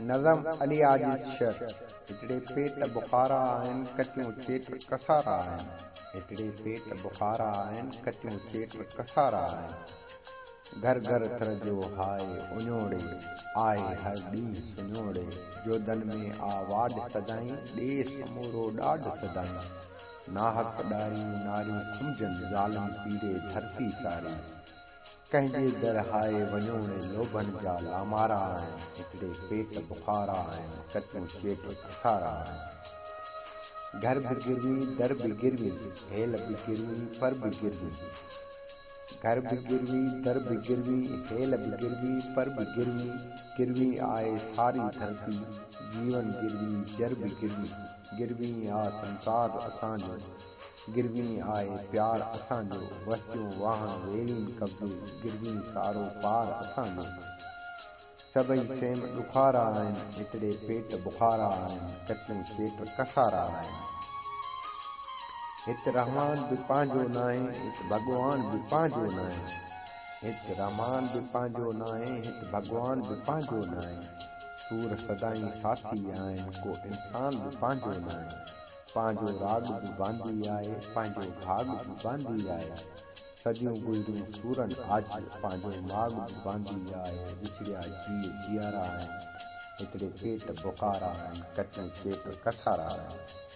नज़म अली आजिज़ शर हिकिड़े पेट बुखारा आहिनि कचियूं चेट कसारा आहिनि हिकिड़े पेट बुखारा आहिनि कचियूं चेट कसारा आहिनि घर घर थर जो हाय उञोड़े आए हर ॾींहुं सुञोड़े जोधन में आवाज़ सदाई ॾे समूरो ॾाढ सदाई नाहक ॾारियूं नारियूं खुंजनि ज़ालम पीरे धरती सारी कंहिंजे दर हाय वञोड़े लोभनि जा लामारा आहिनि हिकिड़े पेट बुखारा आहिनि कचियूं चेट कसारा आहिनि घर बि गिरवी दर बि गिरवी हेल बि गिरवी पर बि गिरवी घर बि गिरवी दर बि गिरवी हेल बि गिरवी पर बि गिरवी गिरवी आए सारी धरती जीवन गिरवी जर बि गिरवी गिरवी आ संसार असांजो गिरवी आए प्यार असांजो वसियूं वाहन वेलीन कब्जे गिरवी सारो पार असांजो सभई सेम ॾुखारा आहिनि हिकिड़े पेट बुखारा आहिनि कचियूं चेट कसारा आहिनि हिते रहमान बि पंहिंजो नाहे हिते भॻवान बि पंहिंजो नाहे हिते रहमान बि पंहिंजो नाहे हिते भॻवान बि पंहिंजो नाहे सूर सदाई साथी आहिनि को इंसान बि पंहिंजो नाहे पंहिंजो राग बि बांधी आहे पंहिंजो भाग बि बांधी आहे सदियूं गुज़रियूं सूरनि आज पंहिंजो माग बि बांधी आहे विछड़िया जीअ जीअरा आहिनि हिकिड़े पेट बुखारा आहिनि कचियूं चेट कसारा आहिनि।